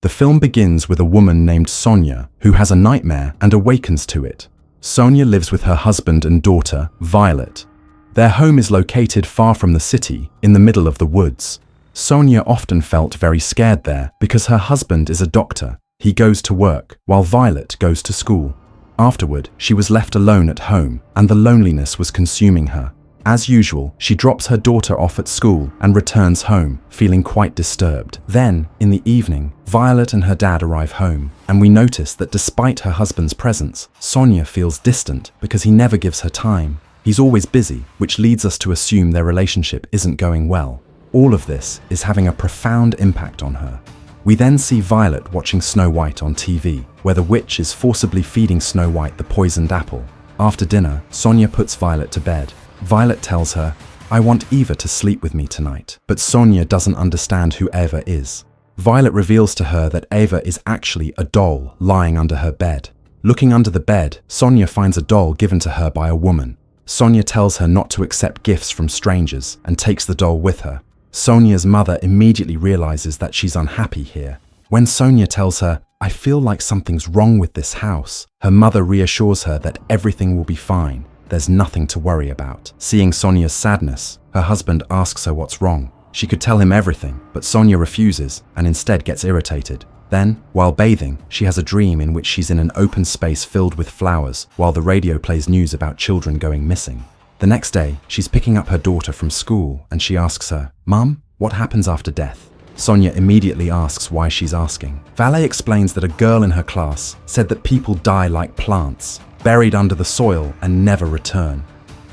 The film begins with a woman named Sonia who has a nightmare and awakens to it. Sonia lives with her husband and daughter, Violett. Their home is located far from the city, in the middle of the woods. Sonia often felt very scared there because her husband is a doctor. He goes to work, while Violett goes to school. Afterward, she was left alone at home, and the loneliness was consuming her. As usual, she drops her daughter off at school and returns home, feeling quite disturbed. Then, in the evening, Violett and her dad arrive home, and we notice that despite her husband's presence, Sonia feels distant because he never gives her time. He's always busy, which leads us to assume their relationship isn't going well. All of this is having a profound impact on her. We then see Violett watching Snow White on TV, where the witch is forcibly feeding Snow White the poisoned apple. After dinner, Sonia puts Violett to bed. Violett tells her, "I want Eva to sleep with me tonight," but Sonia doesn't understand who Eva is. Violett reveals to her that Eva is actually a doll lying under her bed. Looking under the bed, Sonia finds a doll given to her by a woman. Sonia tells her not to accept gifts from strangers and takes the doll with her. Sonia's mother immediately realizes that she's unhappy here. When Sonia tells her, "I feel like something's wrong with this house," her mother reassures her that everything will be fine. There's nothing to worry about. Seeing Sonia's sadness, her husband asks her what's wrong. She could tell him everything, but Sonia refuses and instead gets irritated. Then, while bathing, she has a dream in which she's in an open space filled with flowers, while the radio plays news about children going missing. The next day, she's picking up her daughter from school and she asks her, "Mum, what happens after death?" Sonia immediately asks why she's asking. Violett explains that a girl in her class said that people die like plants, buried under the soil and never return.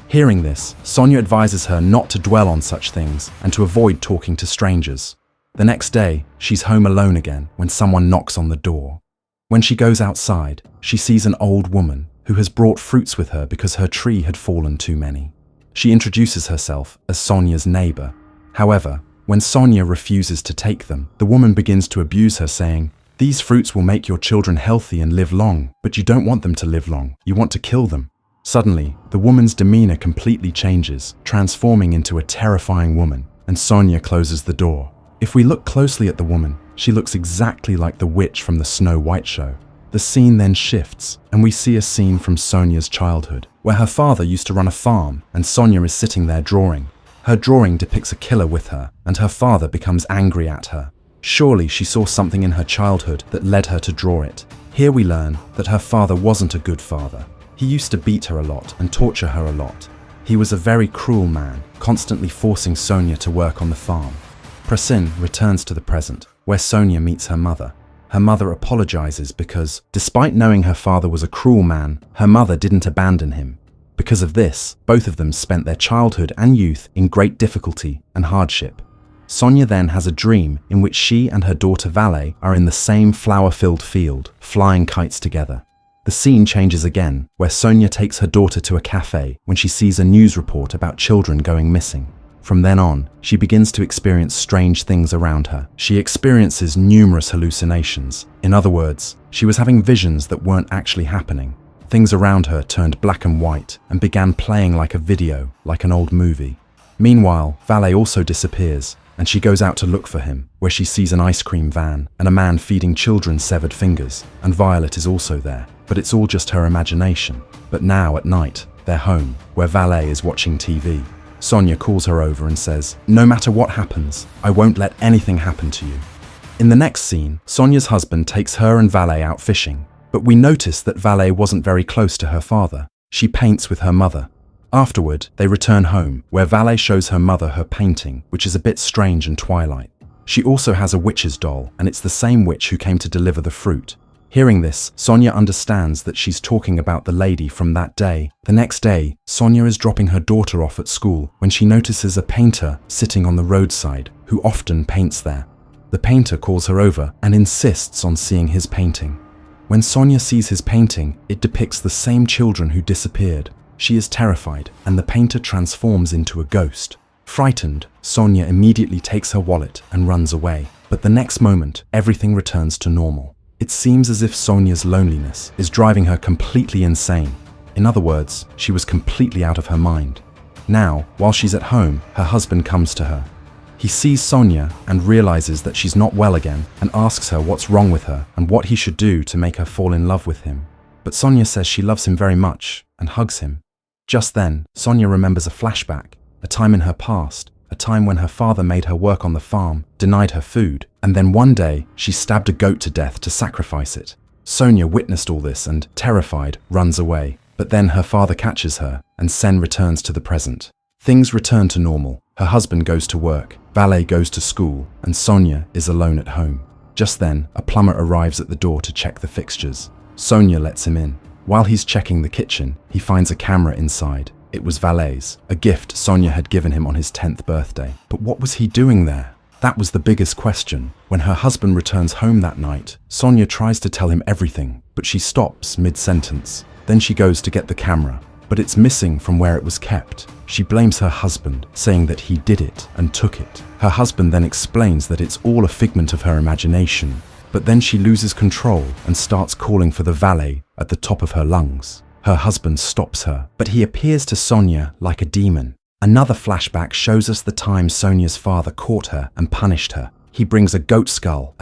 Hearing this, Sonia advises her not to dwell on such things and to avoid talking to strangers. The next day, she's home alone again when someone knocks on the door. When she goes outside, she sees an old woman who has brought fruits with her because her tree had fallen too many. She introduces herself as Sonia's neighbor. However, when Sonia refuses to take them, the woman begins to abuse her, saying, "These fruits will make your children healthy and live long, but you don't want them to live long, you want to kill them." Suddenly, the woman's demeanor completely changes, transforming into a terrifying woman, and Sonia closes the door. If we look closely at the woman, she looks exactly like the witch from the Snow White show. The scene then shifts, and we see a scene from Sonia's childhood, where her father used to run a farm, and Sonia is sitting there drawing. Her drawing depicts a killer with her, and her father becomes angry at her. Surely she saw something in her childhood that led her to draw it. Here we learn that her father wasn't a good father. He used to beat her a lot and torture her a lot. He was a very cruel man, constantly forcing Sonia to work on the farm. Prasin returns to the present, where Sonia meets her mother. Her mother apologizes because, despite knowing her father was a cruel man, her mother didn't abandon him. Because of this, both of them spent their childhood and youth in great difficulty and hardship. Sonia then has a dream in which she and her daughter Violett are in the same flower-filled field, flying kites together. The scene changes again, where Sonia takes her daughter to a cafe when she sees a news report about children going missing. From then on, she begins to experience strange things around her. She experiences numerous hallucinations. In other words, she was having visions that weren't actually happening. Things around her turned black and white and began playing like a video, like an old movie. Meanwhile, Violett also disappears, and she goes out to look for him, where she sees an ice cream van and a man feeding children severed fingers, and Violett is also there. But it's all just her imagination. But now, at night, they're home, where Violett is watching TV. Sonia calls her over and says, "No matter what happens, I won't let anything happen to you." In the next scene, Sonia's husband takes her and Violett out fishing. But we notice that Violett wasn't very close to her father. She paints with her mother. Afterward, they return home, where Violett shows her mother her painting, which is a bit strange and Twilight. She also has a witch's doll, and it's the same witch who came to deliver the fruit. Hearing this, Sonia understands that she's talking about the lady from that day. The next day, Sonia is dropping her daughter off at school when she notices a painter sitting on the roadside who often paints there. The painter calls her over and insists on seeing his painting. When Sonia sees his painting, it depicts the same children who disappeared. She is terrified, and the painter transforms into a ghost. Frightened, Sonia immediately takes her wallet and runs away. But the next moment, everything returns to normal. It seems as if Sonia's loneliness is driving her completely insane. In other words, she was completely out of her mind. Now, while she's at home, her husband comes to her. He He sees Sonia and realizes that she's not well again and asks her what's wrong with her and what he should do to make her fall in love with him. But Sonia says she loves him very much and hugs him. Just then, Sonia remembers a flashback, a time in her past, a time when her father made her work on the farm, denied her food, and then one day she stabbed a goat to death to sacrifice it. Sonia witnessed all this and, terrified, runs away. But then her father catches her, and Sen returns to the present. Things return to normal. Her husband goes to work, Violett goes to school, and Sonia is alone at home. Just then, a plumber arrives at the door to check the fixtures. Sonia lets him in. While he's checking the kitchen, he finds a camera inside. It was Violett's, a gift Sonia had given him on his 10th birthday. But what was he doing there? That was the biggest question. When her husband returns home that night, Sonia tries to tell him everything, but she stops mid-sentence. Then she goes to get the camera, but it's missing from where it was kept. She blames her husband, saying that he did it and took it. Her husband then explains that it's all a figment of her imagination, but then she loses control and starts calling for the valet at the top of her lungs. Her husband stops her, but he appears to Sonia like a demon. Another flashback shows us the time Sonia's father caught her and punished her. He brings a goat skull,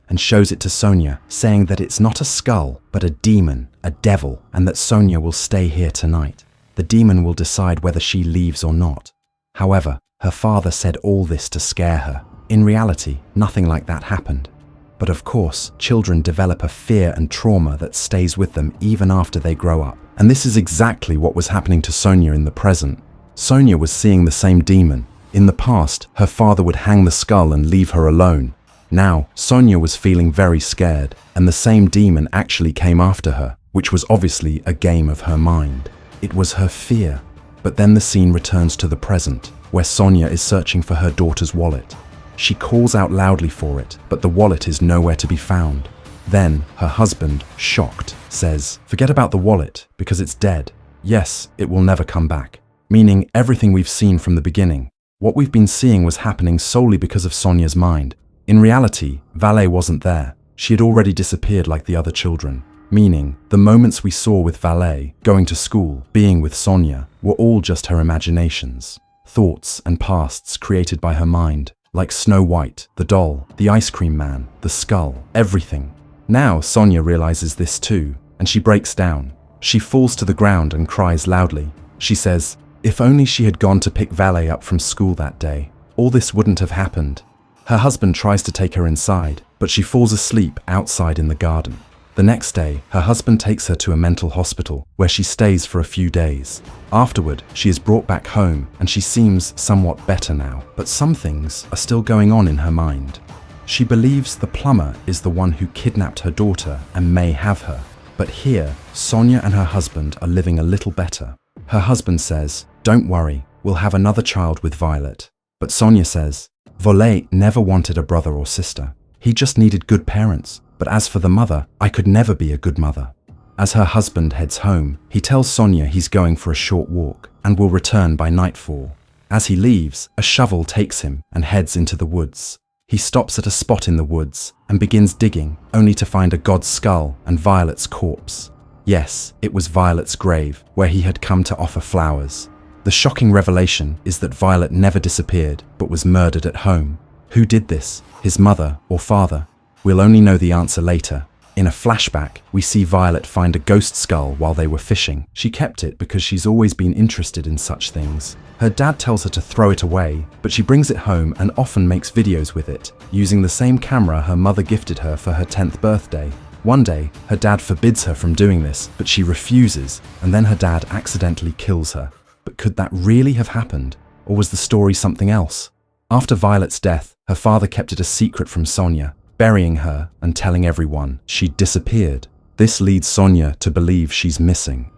and shows it to Sonia, saying that it's not a skull, but a demon, a devil, and that Sonia will stay here tonight. The demon will decide whether she leaves or not. However, her father said all this to scare her. In reality, nothing like that happened. But of course, children develop a fear and trauma that stays with them even after they grow up. And this is exactly what was happening to Sonia in the present. Sonia was seeing the same demon. In the past, her father would hang the skull and leave her alone. Now, Sonia was feeling very scared, and the same demon actually came after her, which was obviously a game of her mind. It was her fear. But then the scene returns to the present, where Sonia is searching for her daughter's wallet. She calls out loudly for it, but the wallet is nowhere to be found. Then, her husband, shocked, says, "Forget about the wallet, because it's dead. Yes, it will never come back." Meaning everything we've seen from the beginning. What we've been seeing was happening solely because of Sonia's mind. In reality, Violett wasn't there. She had already disappeared like the other children. Meaning, the moments we saw with Violett, going to school, being with Sonia, were all just her imaginations. Thoughts and pasts created by her mind, like Snow White, the doll, the ice cream man, the skull, everything. Now Sonia realizes this too, and she breaks down. She falls to the ground and cries loudly. She says, if only she had gone to pick Violett up from school that day, all this wouldn't have happened. Her husband tries to take her inside, but she falls asleep outside in the garden. The next day, her husband takes her to a mental hospital, where she stays for a few days. Afterward, she is brought back home, and she seems somewhat better now, but some things are still going on in her mind. She believes the plumber is the one who kidnapped her daughter and may have her. But here, Sonia and her husband are living a little better. Her husband says, "Don't worry, we'll have another child with Violett." But Sonia says, "Violett never wanted a brother or sister. He just needed good parents. But as for the mother, I could never be a good mother." As her husband heads home, he tells Sonia he's going for a short walk and will return by nightfall. As he leaves, a shovel takes him and heads into the woods. He stops at a spot in the woods and begins digging, only to find a god's skull and Violett's corpse. Yes, it was Violett's grave, where he had come to offer flowers. The shocking revelation is that Violett never disappeared, but was murdered at home. Who did this? His mother or father? We'll only know the answer later. In a flashback, we see Violett find a ghost skull while they were fishing. She kept it because she's always been interested in such things. Her dad tells her to throw it away, but she brings it home and often makes videos with it, using the same camera her mother gifted her for her 10th birthday. One day, her dad forbids her from doing this, but she refuses, and then her dad accidentally kills her. But could that really have happened? Or was the story something else? After Violett's death, her father kept it a secret from Sonia, burying her and telling everyone she'd disappeared. This leads Sonia to believe she's missing.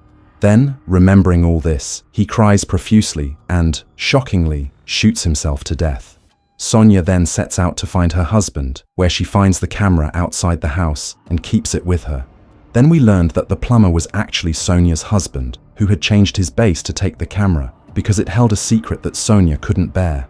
Then, remembering all this, he cries profusely and, shockingly, shoots himself to death. Sonia then sets out to find her husband, where she finds the camera outside the house and keeps it with her. Then we learned that the plumber was actually Sonia's husband, who had changed his base to take the camera, because it held a secret that Sonia couldn't bear.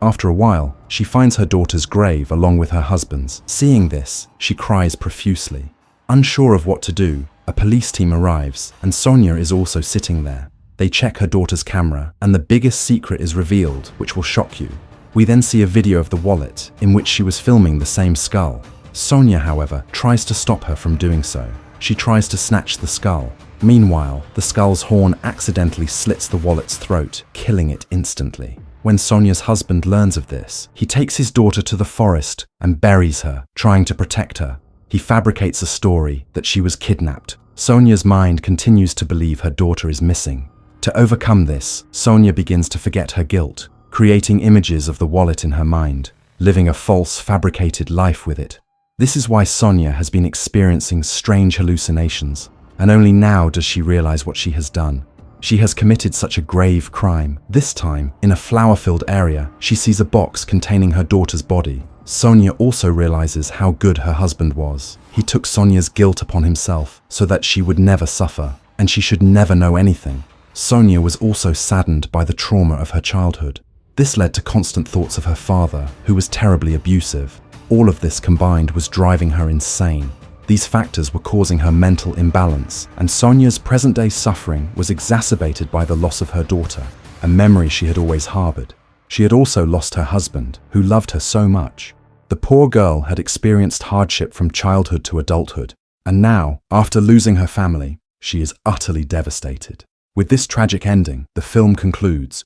After a while, she finds her daughter's grave along with her husband's. Seeing this, she cries profusely. Unsure of what to do, a police team arrives, and Sonia is also sitting there. They check her daughter's camera, and the biggest secret is revealed, which will shock you. We then see a video of the wallet in which she was filming the same skull. Sonia, however, tries to stop her from doing so. She tries to snatch the skull. Meanwhile, the skull's horn accidentally slits the wallet's throat, killing it instantly. When Sonia's husband learns of this, he takes his daughter to the forest and buries her, trying to protect her. He fabricates a story that she was kidnapped. Sonia's mind continues to believe her daughter is missing. To overcome this, Sonia begins to forget her guilt, creating images of the wallet in her mind, living a false, fabricated life with it. This is why Sonia has been experiencing strange hallucinations, and only now does she realize what she has done. She has committed such a grave crime. This time, in a flower-filled area, she sees a box containing her daughter's body. Sonia also realizes how good her husband was. He took Sonia's guilt upon himself so that she would never suffer, and she should never know anything. Sonia was also saddened by the trauma of her childhood. This led to constant thoughts of her father, who was terribly abusive. All of this combined was driving her insane. These factors were causing her mental imbalance, and Sonia's present-day suffering was exacerbated by the loss of her daughter, a memory she had always harbored. She had also lost her husband, who loved her so much. The poor girl had experienced hardship from childhood to adulthood, and now, after losing her family, she is utterly devastated. With this tragic ending, the film concludes,